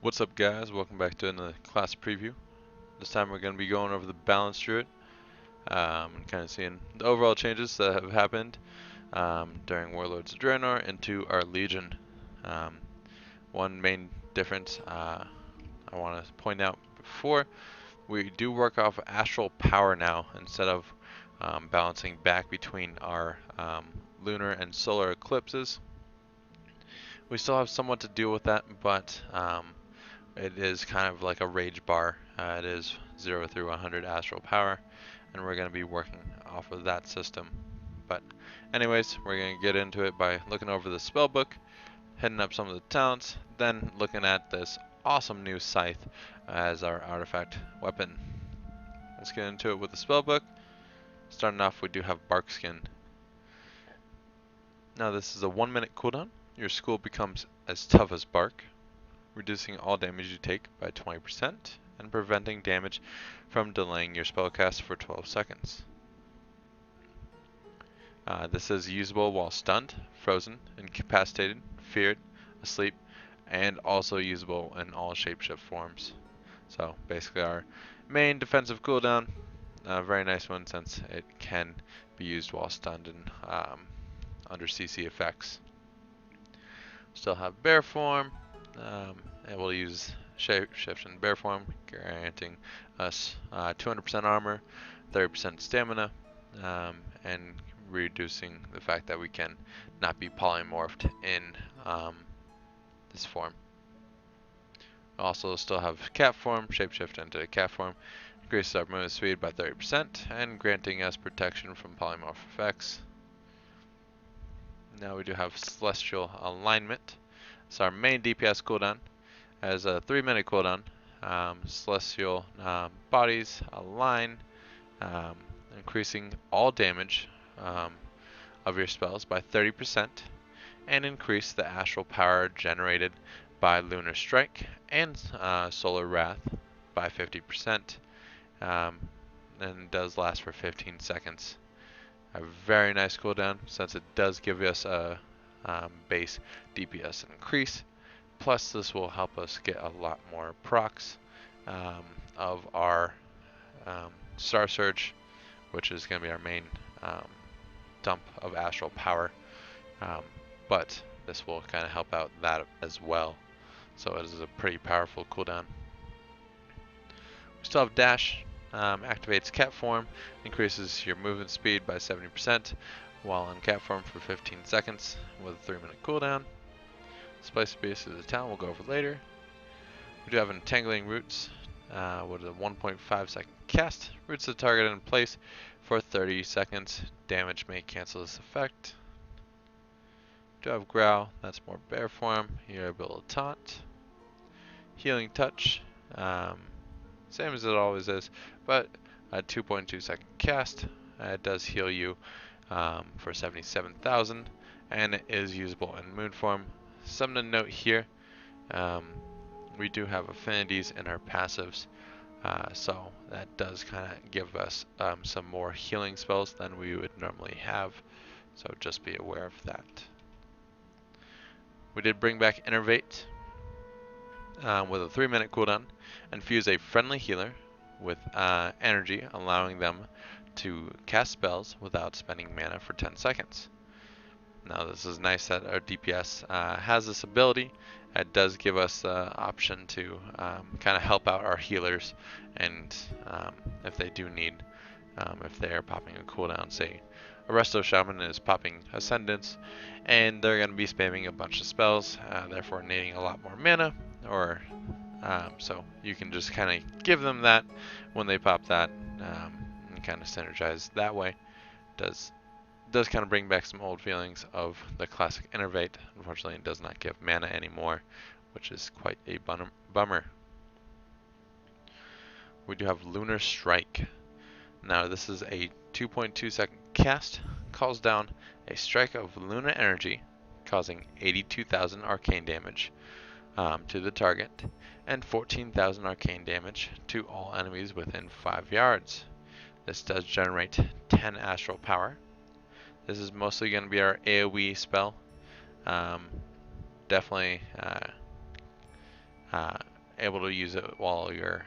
What's up, guys? Welcome back to another class preview. This time we're going to be going over the balance Druid and kind of seeing the overall changes that have happened during Warlords of Draenor into our Legion. Um, One main difference I want to point out before, we do work off astral power now instead of balancing back between our lunar and solar eclipses. We still have somewhat to deal with that, but it is kind of like a rage bar. It is 0 through 100 astral power, and we're going to be working off of that system. But anyways, we're going to get into it by looking over the spell book, hitting up some of the talents, then looking at this awesome new scythe as our artifact weapon. Let's get into it with the spell book. Starting off, we do have Bark Skin. Now this is a 1-minute cooldown. Your skull becomes as tough as bark, reducing all damage you take by 20% and preventing damage from delaying your spellcast for 12 seconds. This is usable while stunned, frozen, incapacitated, feared, asleep, and also usable in all shapeshift forms. So basically our main defensive cooldown, a very nice one since it can be used while stunned and under CC effects. Still have bear form, and we'll use shapeshift in bear form, granting us 200% armor, 30% stamina, and reducing the fact that we can not be polymorphed in this form. Also still have cat form, shapeshift into cat form, increases our movement speed by 30% and granting us protection from polymorph effects. Now we do have celestial alignment. It's our main DPS cooldown. Has a 3-minute cooldown. Celestial bodies align, increasing all damage of your spells by 30% and increase the astral power generated by Lunar Strike and Solar Wrath by 50%, and it does last for 15 seconds. A very nice cooldown since it does give us a base DPS increase. Plus this will help us get a lot more procs of our Star Surge, which is going to be our main dump of astral power, but this will kind of help out that as well. So it is a pretty powerful cooldown. We still have dash. Activates cat form, increases your movement speed by 70% while in cat form for 15 seconds with a 3-minute cooldown. Spicy Beast is a talent we'll go over later. We do have Entangling Roots with a 1.5 second cast. Roots the target in place for 30 seconds. Damage may cancel this effect. We do have Growl, that's more bear form. You're able to taunt. Healing Touch, same as it always is, but a 2.2 second cast. It does heal you for 77,000 and it is usable in moon form. Something to note here, we do have affinities in our passives, so that does kind of give us some more healing spells than we would normally have, so just be aware of that. We did bring back Innervate with a 3-minute cooldown and fuse a friendly healer with energy, allowing them to cast spells without spending mana for 10 seconds. Now this is nice that our DPS has this ability. It does give us the option to kind of help out our healers, and if they do need, if they are popping a cooldown, say a Resto Shaman is popping Ascendance, and they're going to be spamming a bunch of spells, therefore needing a lot more mana, or so you can just kind of give them that when they pop that, and kind of synergize that way. Does kind of bring back some old feelings of the classic Innervate. Unfortunately, it does not give mana anymore, which is quite a bummer. We do have Lunar Strike. Now this is a 2.2 second cast, calls down a strike of lunar energy, causing 82,000 arcane damage to the target, and 14,000 arcane damage to all enemies within 5 yards. This does generate 10 astral power. This is mostly going to be our AoE spell. Definitely able to use it while you're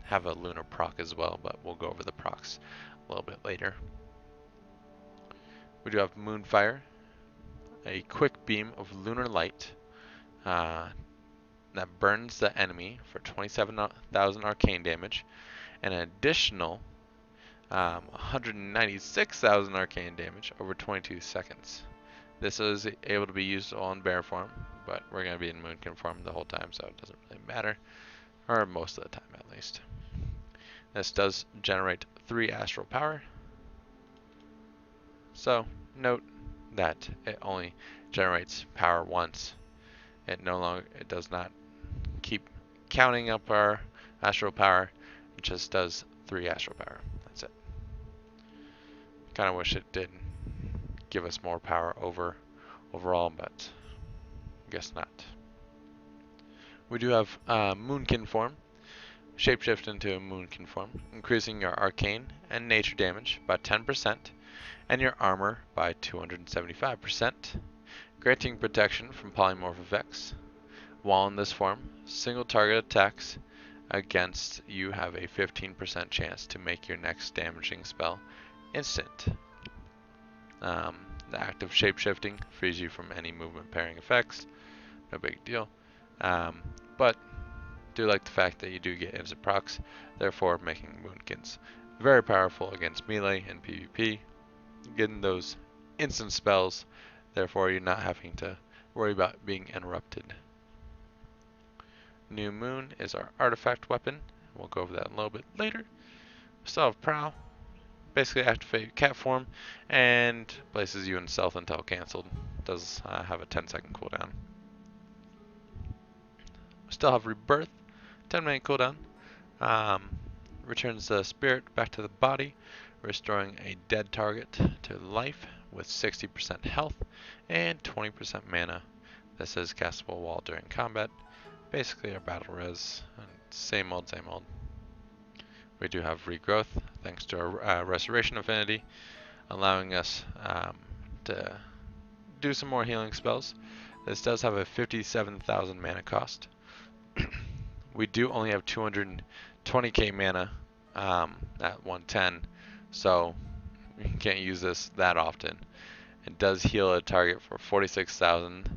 have a lunar proc as well, but we'll go over the procs a little bit later. We do have Moonfire, a quick beam of lunar light that burns the enemy for 27,000 arcane damage, and an additional 196,000 arcane damage over 22 seconds. This is able to be used on bear form, but we're going to be in moonkin form the whole time, so it doesn't really matter, or most of the time at least. This does generate 3 astral power, so note that it only generates power once. It does not keep counting up our astral power. It just does 3 astral power. That's it. Kind of wish it did give us more power overall, but I guess not. We do have Moonkin form. Shapeshift into a Moonkin form, increasing your arcane and nature damage by 10% and your armor by 275%, granting protection from polymorph effects. While in this form, single target attacks against you have a 15% chance to make your next damaging spell instant. The act of shapeshifting frees you from any movement pairing effects. No big deal. But do like the fact that you do get instant procs, therefore making Moonkins very powerful against melee and PvP. Getting those instant spells, therefore you're not having to worry about being interrupted. New Moon is our artifact weapon. We'll go over that a little bit later. Still have Prowl. Basically activate cat form and places you in stealth until cancelled. Does have a 10-second cooldown. Still have Rebirth, 10-minute cooldown. Returns the spirit back to the body, restoring a dead target to life with 60% health and 20% mana. This is castable while during combat. Basically our battle res, same old, same old. We do have Regrowth, thanks to our Restoration affinity, allowing us to do some more healing spells. This does have a 57,000 mana cost. We do only have 220k mana at 110, so you can't use this that often. It does heal a target for 46,000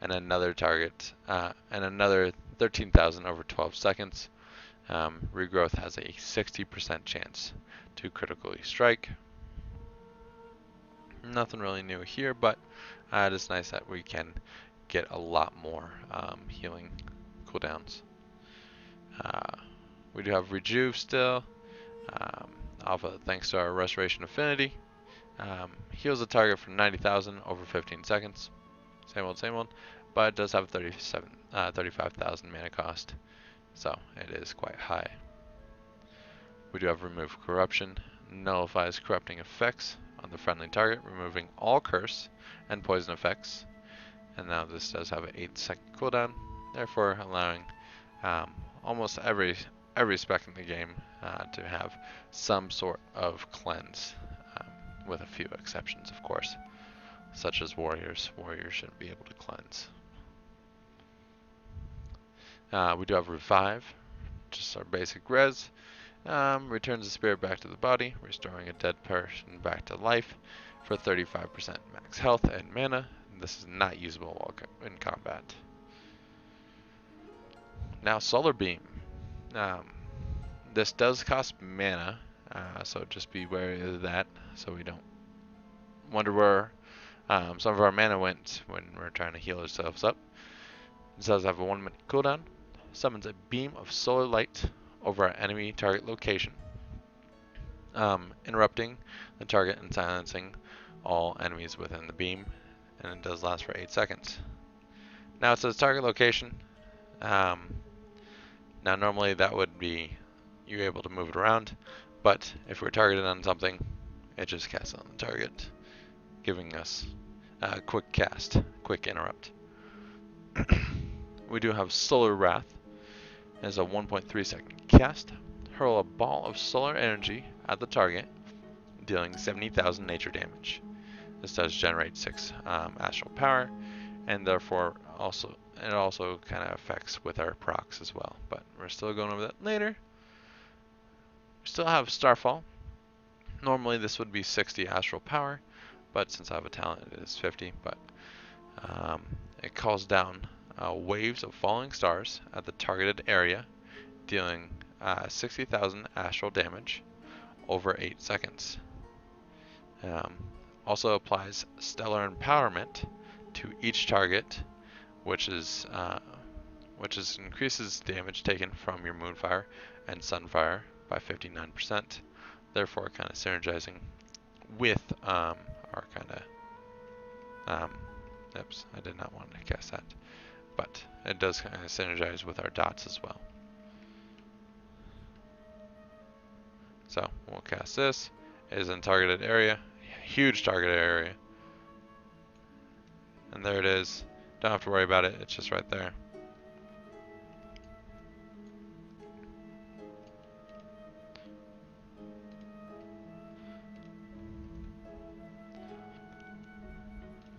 and another target and another 13,000 over 12 seconds. Regrowth has a 60% chance to critically strike. Nothing really new here, but it is nice that we can get a lot more healing cooldowns. We do have Rejuve still, thanks to our Restoration affinity. Heals a target for 90,000 over 15 seconds. Same old, but it does have 35,000 mana cost, so it is quite high. We do have Remove Corruption. Nullifies corrupting effects on the friendly target, removing all curse and poison effects. And now this does have an 8-second cooldown, therefore allowing almost every spec in the game to have some sort of cleanse, with a few exceptions, of course, such as warriors. Warriors shouldn't be able to cleanse. We do have Revive, just our basic res. Returns the spirit back to the body, restoring a dead person back to life for 35% max health and mana. This is not usable while in combat. Now Solar Beam. This does cost mana, so just be wary of that, so we don't wonder where some of our mana went when we're trying to heal ourselves up. It does have a 1-minute cooldown. Summons a beam of solar light over our enemy target location, interrupting the target and silencing all enemies within the beam, and it does last for 8 seconds. Now it says target location. Now normally that would be you're able to move it around, but if we're targeted on something, it just casts on the target, giving us a quick cast, quick interrupt. We do have Solar Wrath as a 1.3 second cast. Hurl a ball of solar energy at the target, dealing 70,000 nature damage. This does generate 6 astral power, and therefore also it also kind of affects with our procs as well, but we're still going over that later. We still have Starfall. Normally this would be 60 astral power, but since I have a talent it is 50, but it calls down waves of falling stars at the targeted area, dealing 60,000 astral damage over 8 seconds. Also applies stellar empowerment to each target, which increases damage taken from your Moonfire and Sunfire by 59%. Therefore, kind of synergizing with our kind of. Oops, I did not want to cast that, but it does kind of synergize with our dots as well. So we'll cast this. It is in targeted area, huge targeted area, and there it is. Don't have to worry about it. It's just right there.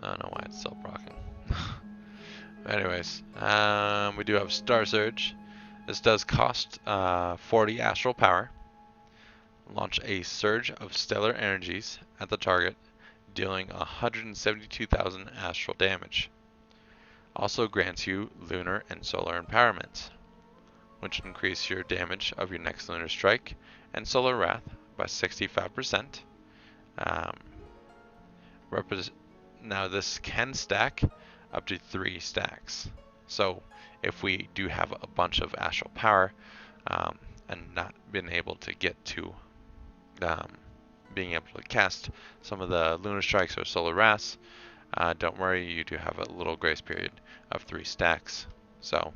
I don't know why it's still proccing. Anyways, we do have Star Surge. This does cost 40 astral power. Launch a surge of stellar energies at the target, dealing 172,000 astral damage. Also grants you lunar and solar empowerment, which increase your damage of your next lunar strike and solar wrath by 65%. Now this can stack up to 3 stacks. So if we do have a bunch of astral power and not been able to get to being able to cast some of the lunar strikes or solar wraths, don't worry, you do have a little grace period of 3 stacks. So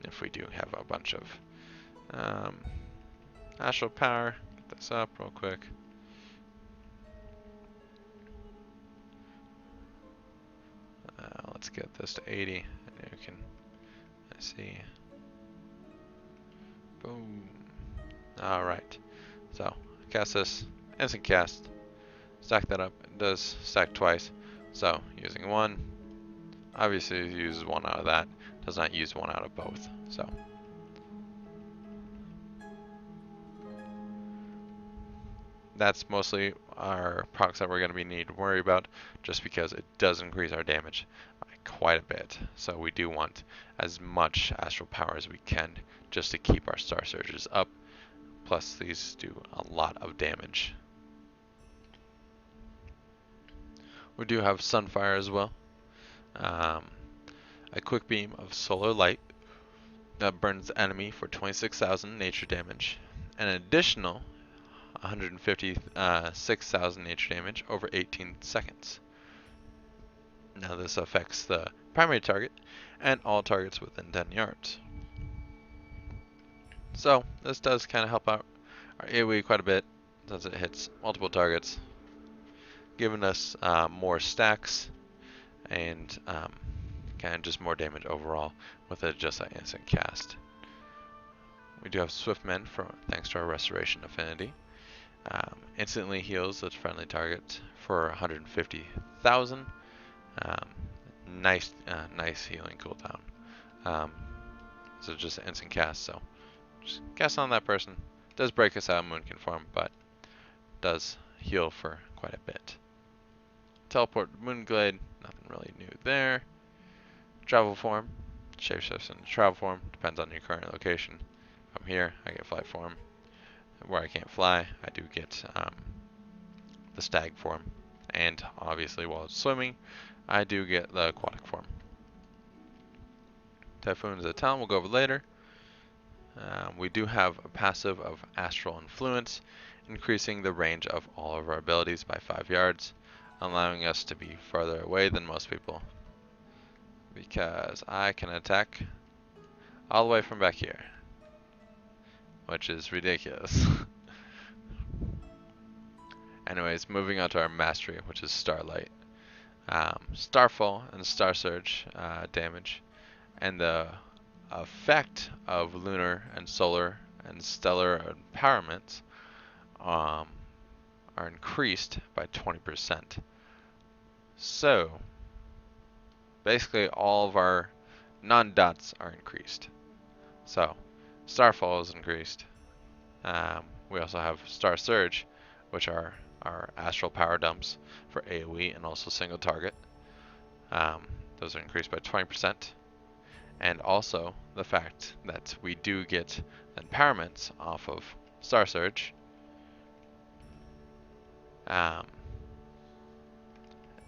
if we do have a bunch of astral power, get this up real quick. Let's get this to 80, and you can see. Boom. Alright, so cast this, instant cast, stack that up. It does stack twice, so using one, obviously it uses one out of that, does not use one out of both. So that's mostly our procs that we're going to be need to worry about, just because it does increase our damage by quite a bit. So we do want as much astral power as we can just to keep our Star Surges up. Plus these do a lot of damage. We do have Sunfire as well. A quick beam of solar light that burns the enemy for 26,000 nature damage. An additional 156,000 nature damage over 18 seconds. Now this affects the primary target and all targets within 10 yards. So this does kind of help out our AoE quite a bit, since it hits multiple targets, giving us more stacks and kind of just more damage overall with it just an instant cast. We do have Swift Mend thanks to our Restoration affinity. Instantly heals its friendly target for 150,000. Nice healing cooldown. So just an instant cast. So just cast on that person. Does break us out of Moonkin form, but does heal for quite a bit. Teleport Moonglade. Nothing really new there. Travel form. Shapeshifts into travel form. Depends on your current location. If I'm here, I get flight form. Where I can't fly, I do get the stag form, and obviously while it's swimming, I do get the aquatic form. Typhoon is a talent we'll go over later. We do have a passive of Astral Influence, increasing the range of all of our abilities by 5 yards, allowing us to be farther away than most people, because I can attack all the way from back here, which is ridiculous. Anyways, moving on to our mastery, which is Starlight. Starfall and Star Surge damage, and the effect of lunar and solar and stellar empowerments are increased by 20%. So basically all of our non-dots are increased. So Starfall is increased. We also have Star Surge, which are our astral power dumps for AoE and also single target. Those are increased by 20%. And also the fact that we do get empowerments off of Star Surge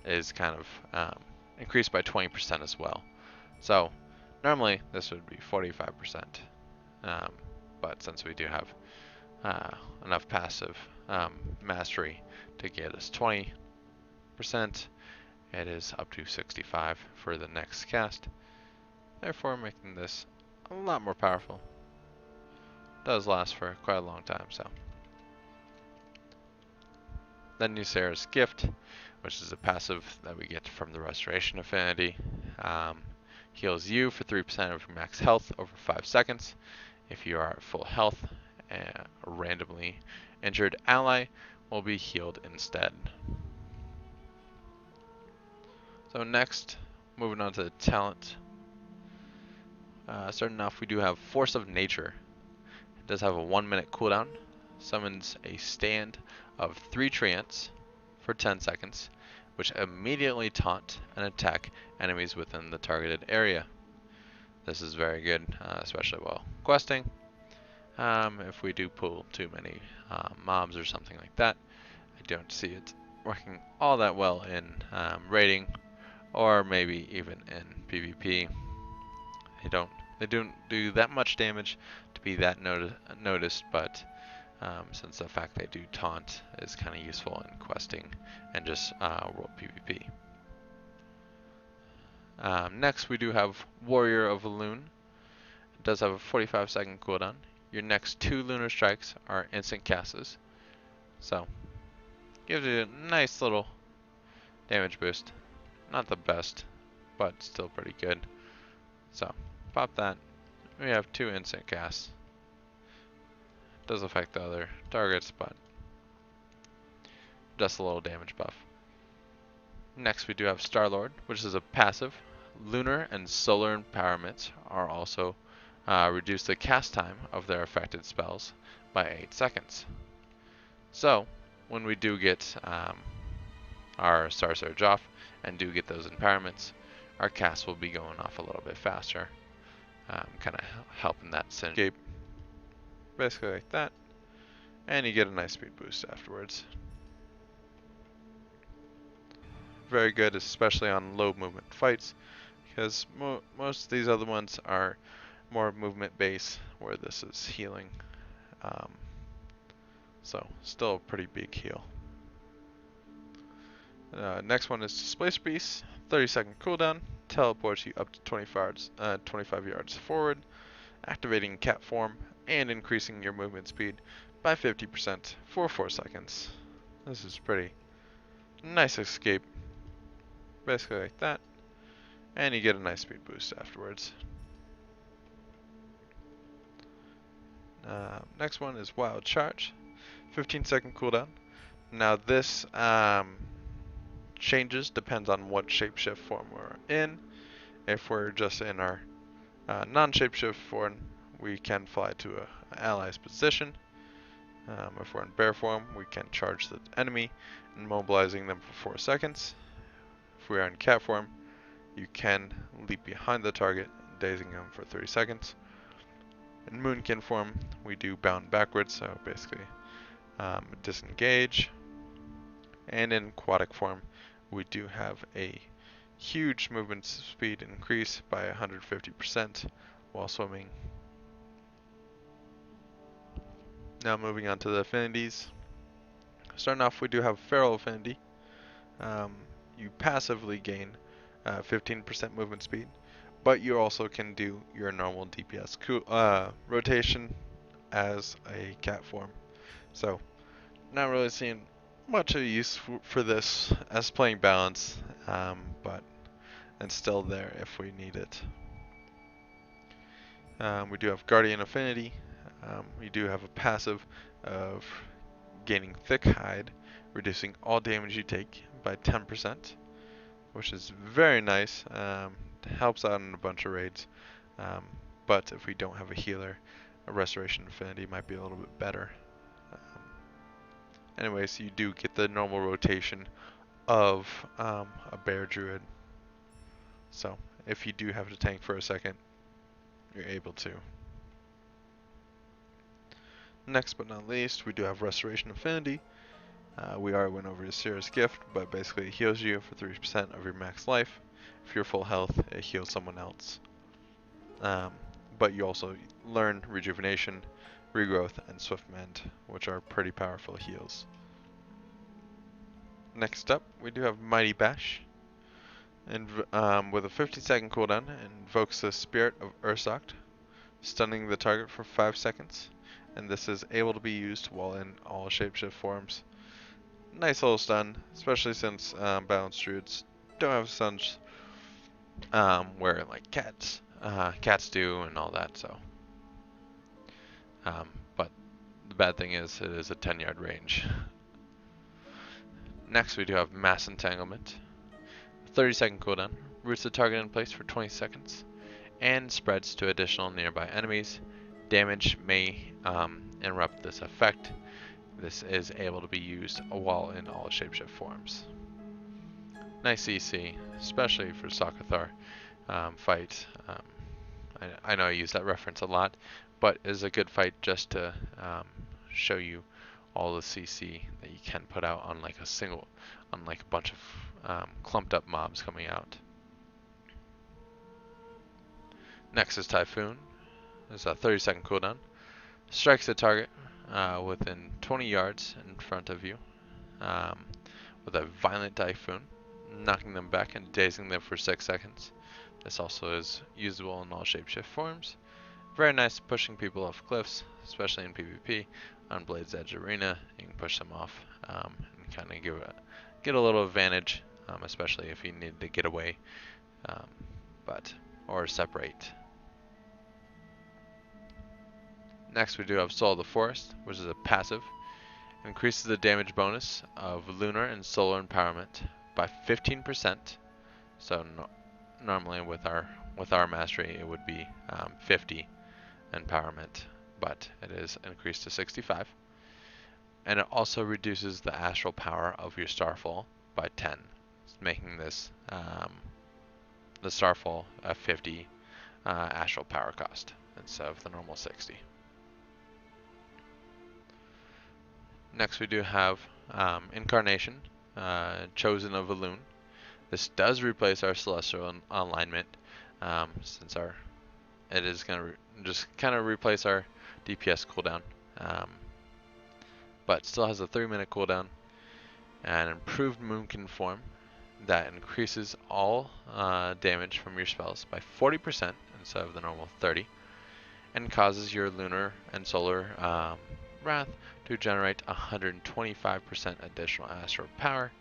is kind of increased by 20% as well. So normally this would be 45%, but since we do have enough passive mastery to get us 20%, it is up to 65 for the next cast, therefore making this a lot more powerful. Does last for quite a long time. So then Ysera's Gift, which is a passive that we get from the Restoration Affinity. Heals you for 3% of your max health over 5 seconds. If you are at full health, a randomly injured ally will be healed instead. So next, moving on to the talent. Starting off, we do have Force of Nature. It does have a 1-minute cooldown. Summons a stand of 3 treants for 10 seconds, which immediately taunt and attack enemies within the targeted area. This is very good, especially while questing. If we do pull too many mobs or something like that, I don't see it working all that well in raiding, or maybe even in PvP. They don't do that much damage to be that noticed, but since the fact they do taunt is kind of useful in questing and just world PvP. Next we do have Warrior of Loon. It does have a 45-second cooldown. Your next 2 lunar strikes are instant casts, so gives you a nice little damage boost. Not the best, but still pretty good. So pop that. We have 2 instant casts. Does affect the other targets, but just a little damage buff. Next we do have Starlord, which is a passive. Lunar and solar empowerments are also reduce the cast time of their affected spells by 8 seconds. So when we do get our Star Surge off and do get those empowerments, our cast will be going off a little bit faster, kind of helping that synergy. Basically like that, and you get a nice speed boost afterwards. Very good, especially on low movement fights, because most of these other ones are more movement based, where this is healing. So still a pretty big heal. Next one is Displacer Beast, 30-second cooldown, teleports you up to 25 yards forward, activating cat form and increasing your movement speed by 50% for 4 seconds. This is pretty nice escape. Basically like that, and you get a nice speed boost afterwards. Next one is Wild Charge, 15-second cooldown. Now this changes, depends on what shapeshift form we're in. If we're just in our non-shapeshift form, we can fly to an ally's position. If we're in bear form, we can charge the enemy, immobilizing them for 4 seconds. If we are in cat form, you can leap behind the target, dazing them for 30 seconds. In moonkin form, we do bound backwards, so basically disengage. And in aquatic form, we do have a huge movement speed increase by 150% while swimming. Now moving on to the affinities. Starting off, we do have Feral Affinity. You passively gain 15% movement speed, but you also can do your normal DPS rotation as a cat form. So, not really seeing much of use for this as playing balance, but it's still there if we need it. We do have Guardian Affinity. We do have a passive of gaining Thick Hide, reducing all damage you take by 10%, which is very nice to helps out in a bunch of raids. But if we don't have a healer, a Restoration Affinity might be a little bit better. Anyways, you do get the normal rotation of a Bear Druid. So if you do have to tank for a second, you're able to. Next but not least, we do have Restoration Affinity. We already went over Seer's Gift, but basically it heals you for 3% of your max life. If you're full health, it heals someone else. But you also learn Rejuvenation, Regrowth, and Swift Mend, which are pretty powerful heals. Next up, we do have Mighty Bash. And with a 50-second cooldown, it invokes the Spirit of Ursoct, stunning the target for 5 seconds. And this is able to be used while in all shapeshift forms. Nice little stun, especially since balanced druids don't have stuns where like cats do and all that. So, but the bad thing is it is a 10-yard range. Next, we do have Mass Entanglement. 30-second cooldown, roots the target in place for 20 seconds, and spreads to additional nearby enemies. Damage may interrupt this effect. This is able to be used while in all shapeshift forms. Nice EC, especially for Sakathar fight. I know I use that reference a lot, but it is a good fight just to show you all the CC that you can put out on like a bunch of clumped up mobs coming out. Next is Typhoon. There's a 30-second cooldown. Strikes the target within 20 yards in front of you with a violent typhoon, knocking them back and dazing them for 6 seconds. This also is usable in all shapeshift forms. Very nice pushing people off cliffs, especially in PvP. On Blade's Edge Arena, you can push them off and kind of get a little advantage, especially if you need to get away or separate. Next, we do have Soul of the Forest, which is a passive. It increases the damage bonus of lunar and solar empowerment by 15%. So normally with our mastery, it would be 50 empowerment, but it is increased to 65. And it also reduces the astral power of your Starfall by 10, making this the Starfall a 50 astral power cost instead of the normal 60. Next we do have Incarnation, Chosen of Elune. This does replace our Celestial alignment, since it is going to just kind of replace our DPS cooldown, but still has a 3-minute cooldown and improved Moonkin form that increases all damage from your spells by 40% instead of the normal 30, and causes your lunar and solar wrath to generate 125% additional astral power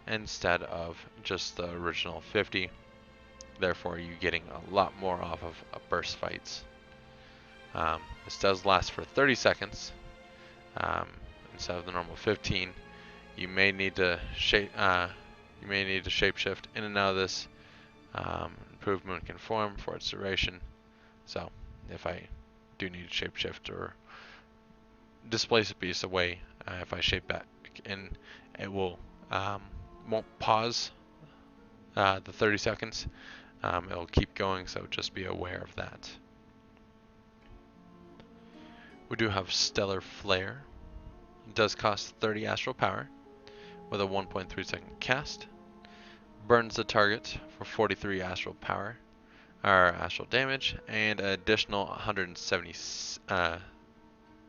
instead of just the original 50. Therefore, you're getting a lot more off of burst fights. This does last for 30 seconds instead of the normal 15. You may need to shapeshift in and out of this. Improved Moonkin form for its duration. So, if I do need to shapeshift or displace a piece away, if I shape back in, it won't pause the 30 seconds. It'll keep going, so just be aware of that. We do have Stellar Flare. It does cost 30 astral power with a 1.3 second cast. Burns the target for 43 astral power, or astral damage, and an additional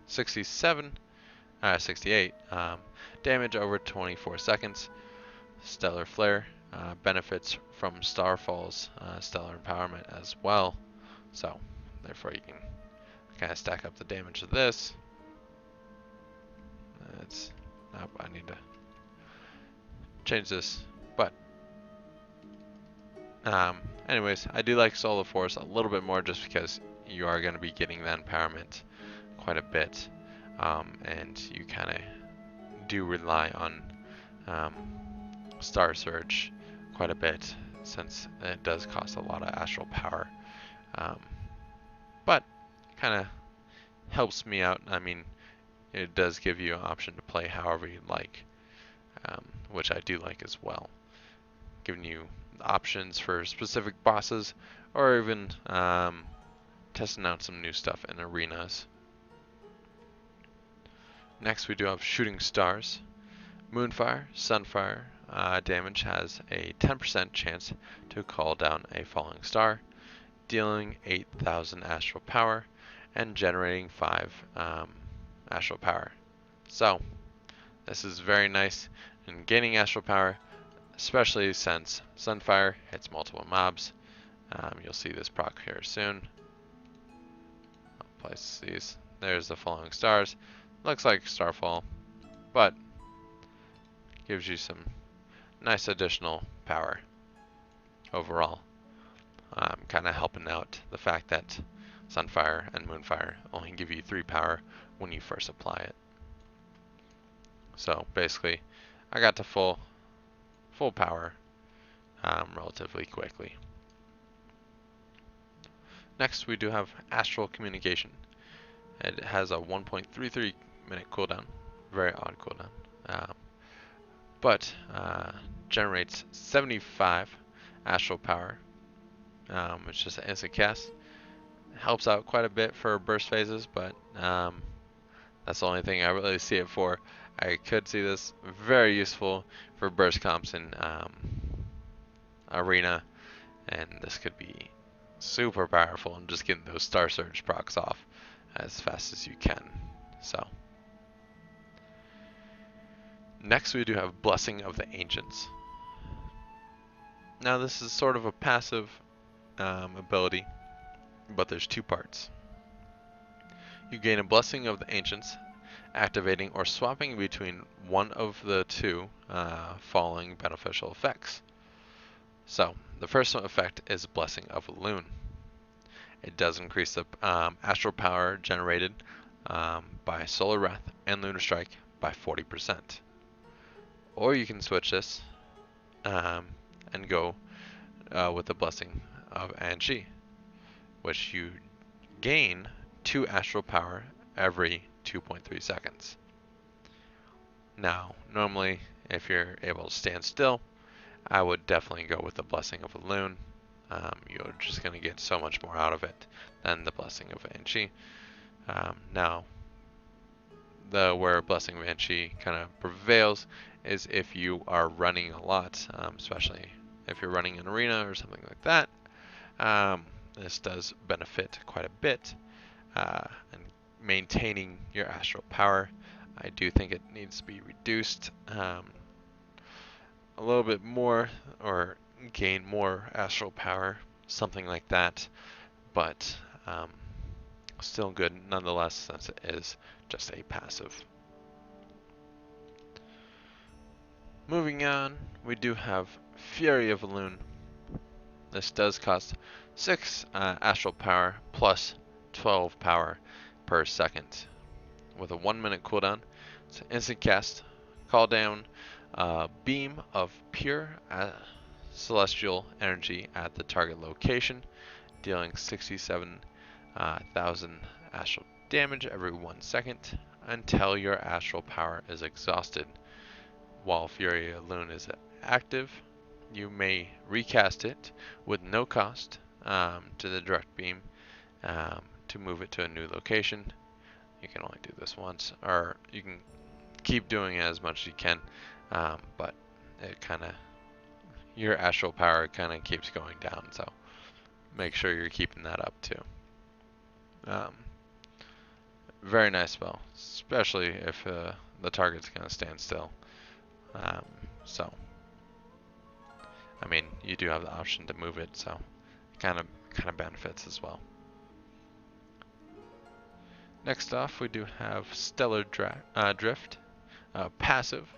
68 damage over 24 seconds. Stellar Flare benefits from Starfall's stellar empowerment as well, so therefore you can kind of stack up the damage of this. Nope, I need to change this, but anyways, I do like Soul of Force a little bit more just because you are going to be getting that empowerment quite a bit, and you kind of do rely on Star Surge quite a bit since it does cost a lot of astral power. But kind of helps me out. I mean, it does give you an option to play however you like, which I do like as well, giving you options for specific bosses or even testing out some new stuff in arenas. Next we do have shooting stars. Moonfire, Sunfire damage has a 10% chance to call down a falling star, dealing 8,000 astral power and generating 5 astral power. So this is very nice in gaining astral power, especially since Sunfire hits multiple mobs. You'll see this proc here soon. I'll place these. There's the falling stars. Looks like Starfall, but gives you some nice additional power overall. Kind of helping out the fact that Sunfire and Moonfire only give you 3 power when you first apply it. So basically, I got to full power relatively quickly. Next, we do have Astral Communication. It has a 1.33 minute cooldown, very odd cooldown, but generates 75 astral power, which is an instant cast. Helps out quite a bit for burst phases, but that's the only thing I really see it for. I could see this very useful for burst comps in arena, and this could be super powerful in just getting those Star Surge procs off as fast as you can. So next we do have Blessing of the Ancients. Now this is sort of a passive ability, but there's 2 parts. You gain a Blessing of the Ancients, activating or swapping between one of the 2 following beneficial effects. So the first effect is Blessing of Loon. It does increase the astral power generated by Solar Wrath and Lunar Strike by 40%. Or you can switch this and go with the Blessing of Anji, which you gain 2 astral power every 2.3 seconds. Now, normally, if you're able to stand still, I would definitely go with the Blessing of a Loon. You're just going to get so much more out of it than the Blessing of Anji. Now, where Blessing of Anji kind of prevails is if you are running a lot, especially if you're running an arena or something like that. This does benefit quite a bit in maintaining your astral power. I do think it needs to be reduced a little bit more, or gain more astral power, something like that, but still good nonetheless since it is just a passive. Moving on, we do have Fury of Loon. This does cost 6 astral power plus 12 power per second. With a 1 minute cooldown, it's an instant cast. Call down a beam of pure celestial energy at the target location, dealing 67,000 astral damage every 1 second until your astral power is exhausted. While Fury of Loon is active, you may recast it with no cost to the direct beam to move it to a new location. You can only do this once, or you can keep doing it as much as you can, but it your astral power kind of keeps going down, so make sure you're keeping that up too. Very nice spell, especially if the target's going to stand still. So, I mean, you do have the option to move it, so it kind of benefits as well. Next off, we do have Stellar Drift. Passive,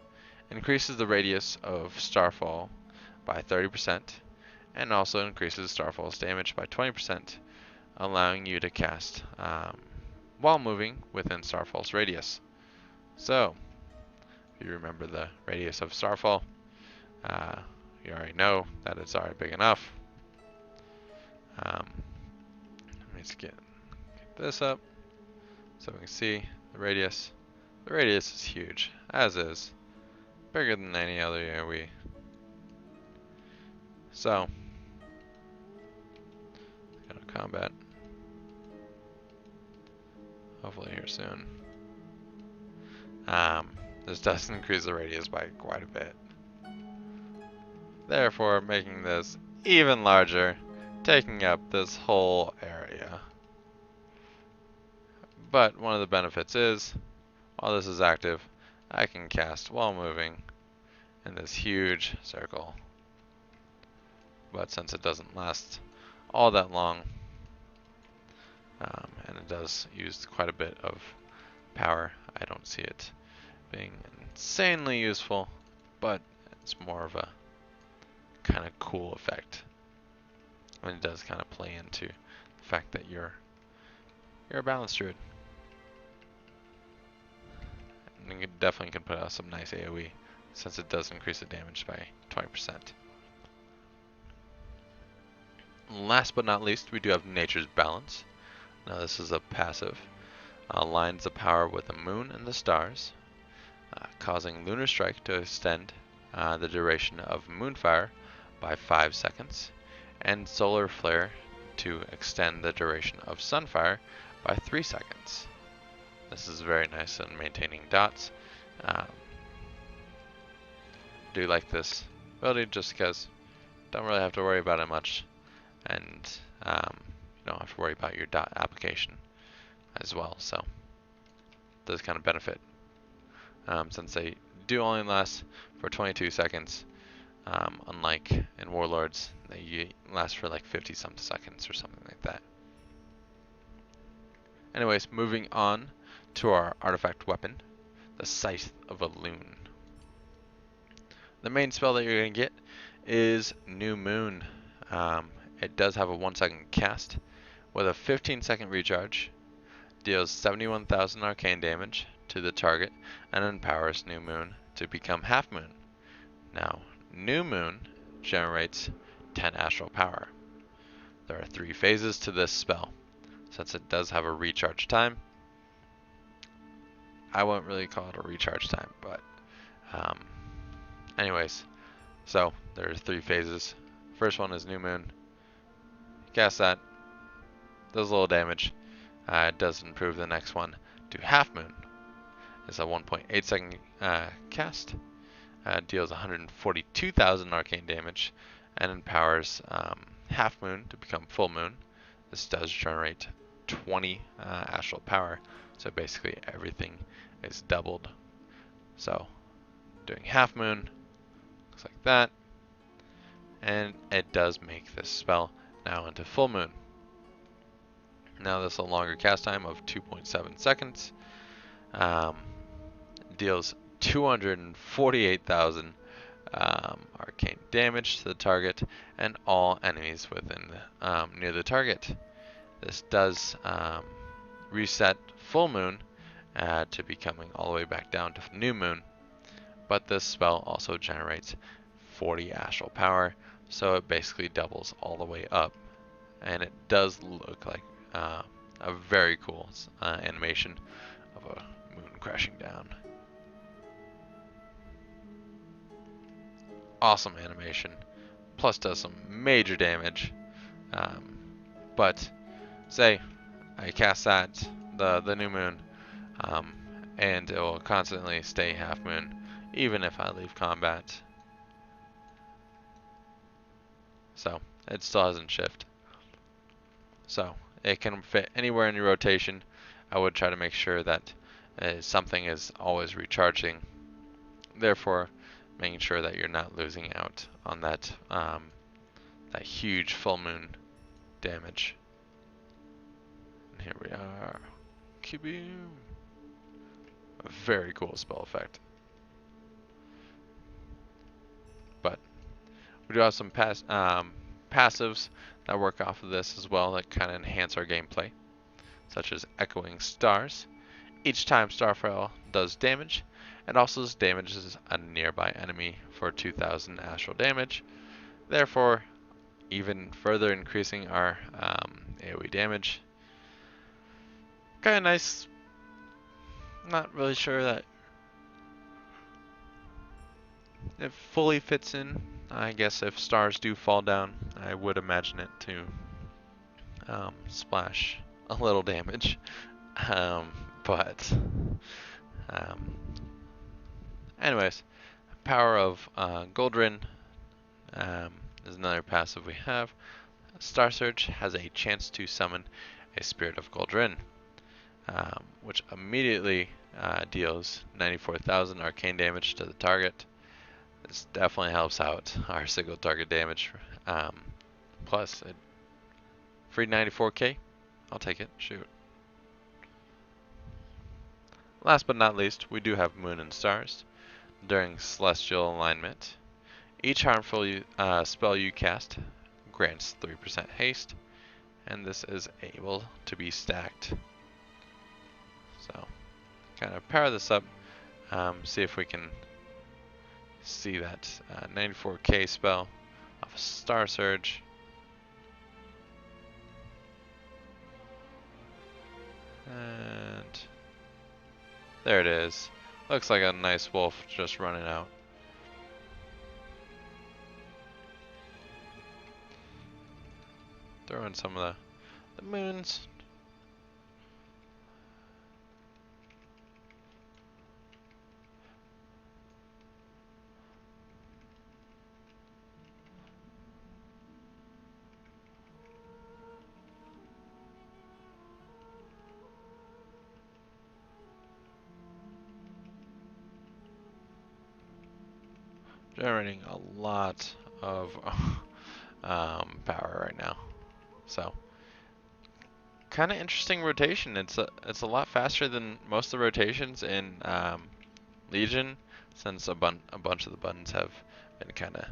increases the radius of Starfall by 30%, and also increases Starfall's damage by 20%, allowing you to cast while moving within Starfall's radius. So, if you remember the radius of Starfall, you already know that it's already big enough. Let me just get this up so we can see the radius. The radius is huge, as is. Bigger than any other AoE. So, go to combat. Hopefully here soon. This does increase the radius by quite a bit. Therefore, making this even larger, taking up this whole area. But one of the benefits is, while this is active, I can cast while moving in this huge circle. But since it doesn't last all that long, and it does use quite a bit of power, I don't see it being insanely useful, but it's more of a kind of cool effect. And it does kind of play into the fact that you're a balanced druid. And you definitely can put out some nice AoE, since it does increase the damage by 20%. Last but not least, we do have Nature's Balance. Now this is a passive. Aligns the power with the moon and the stars, causing Lunar Strike to extend the duration of Moonfire by 5 seconds, and Solar Flare to extend the duration of Sunfire by 3 seconds. This is very nice in maintaining dots. Do like this ability just because don't really have to worry about it much, and you don't have to worry about your dot application as well, so it does kind of benefit. Since they do only last for 22 seconds, unlike in Warlords, they last for like 50 some seconds or something like that. Anyways, moving on to our artifact weapon, the Scythe of Elune. The main spell that you're going to get is New Moon. It does have a 1-second cast with a 15-second recharge, deals 71,000 arcane damage to the target, and empowers New Moon to become Half Moon. Now, New Moon generates 10 astral power. There are 3 phases to this spell. Since it does have a recharge time, I wouldn't really call it a recharge time, but anyways, so there are 3 phases. First one is New Moon. Cast that, does a little damage. It does improve the next one to Half Moon. It's a 1.8 second cast. Deals 142,000 arcane damage and empowers Half Moon to become Full Moon. This does generate 20 astral power, so basically everything is doubled. So doing Half Moon looks like that, and it does make this spell now into Full Moon. Now this is a longer cast time of 2.7 seconds. Deals 248,000 arcane damage to the target and all enemies within near the target. This does reset Full Moon to becoming all the way back down to New Moon, but this spell also generates 40 astral power, so it basically doubles all the way up, and it does look like a very cool animation of a moon crashing down. Awesome animation, plus does some major damage. But say I cast that, the New Moon, and it will constantly stay Half Moon even if I leave combat. So it still doesn't shift. So it can fit anywhere in your rotation. I would try to make sure that something is always recharging. Therefore, making sure that you're not losing out on that that huge full moon damage. And here we are. Kaboom! A very cool spell effect. But we do have some passives that work off of this as well that kind of enhance our gameplay, such as Echoing Stars. Each time Starfire does damage, it also damages a nearby enemy for 2,000 astral damage, therefore even further increasing our AoE damage. Kind of nice. Not really sure that it fully fits in. I guess if stars do fall down, I would imagine it to splash a little damage. But um, anyways, power of Goldrin is another passive we have. Star Surge has a chance to summon a Spirit of Goldrin, which immediately deals 94,000 arcane damage to the target. This definitely helps out our single target damage. Plus, it free 94k. I'll take it. Shoot. Last but not least, we do have Moon and Stars. During Celestial Alignment, each harmful spell you cast grants 3% haste, and this is able to be stacked. So, kind of power this up, see if we can see that 94k spell off a Star Surge. And there it is. Looks like a nice wolf just running out. Throw in some of the moons. Generating a lot of power right now. So, kind of interesting rotation. It's a lot faster than most of the rotations in Legion, since a bunch of the buttons have been kind of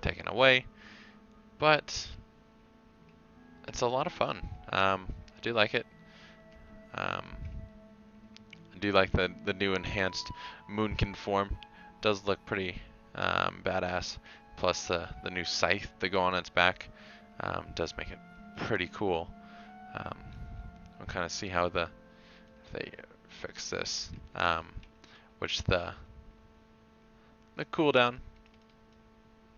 taken away. But it's a lot of fun. I do like it. I do like the new enhanced Moonkin form. Does look pretty badass. Plus the new scythe to go on its back does make it pretty cool. We'll kind of see how they fix this. Which the cooldown.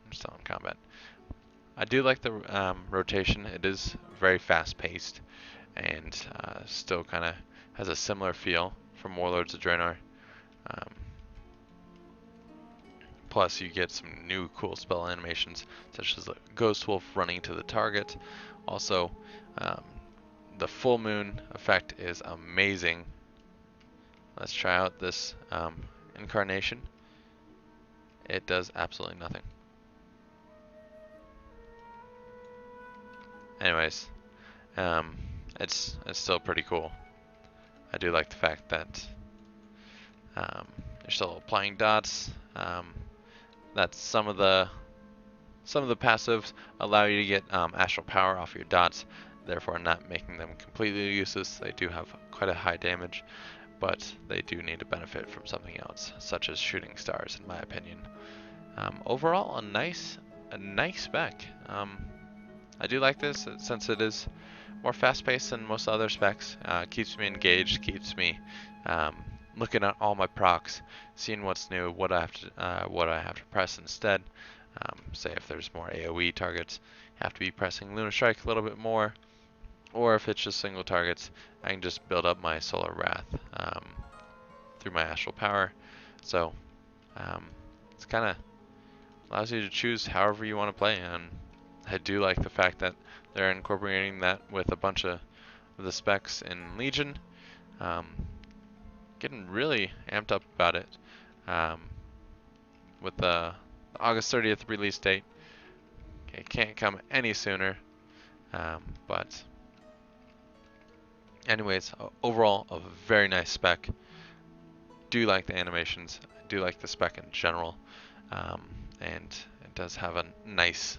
I'm still in combat. I do like the rotation. It is very fast paced and still kind of has a similar feel from Warlords of Draenor. Plus you get some new cool spell animations such as the Ghost Wolf running to the target. Also the full moon effect is amazing. Let's try out this incarnation. It does absolutely nothing. Anyways, it's still pretty cool. I do like the fact that you're still applying dots. That some of the passives allow you to get astral power off your dots, therefore not making them completely useless. They do have quite a high damage, but they do need to benefit from something else, such as shooting stars, in my opinion. Overall, a nice spec. I do like this since it is more fast-paced than most other specs. Keeps me engaged, keeps me looking at all my procs, seeing what's new, what I have to press instead. Say if there's more AoE targets, I have to be pressing Lunar Strike a little bit more, or if it's just single targets, I can just build up my Solar Wrath through my Astral Power. So it's kind of allows you to choose however you want to play, and I do like the fact that they're incorporating that with a bunch of the specs in Legion. Getting really amped up about it with the August 30th release date. It can't come any sooner. But anyways, overall, a very nice spec. Do like the animations. Do like the spec in general. And it does have a nice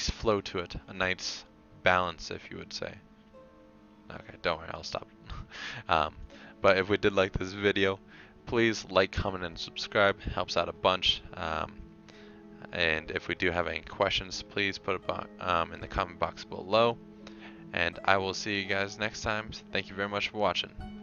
flow to it. A nice balance, if you would say. Okay, don't worry, I'll stop. But if we did like this video, please like, comment, and subscribe. Helps out a bunch. And if we do have any questions, please put it in the comment box below. And I will see you guys next time. Thank you very much for watching.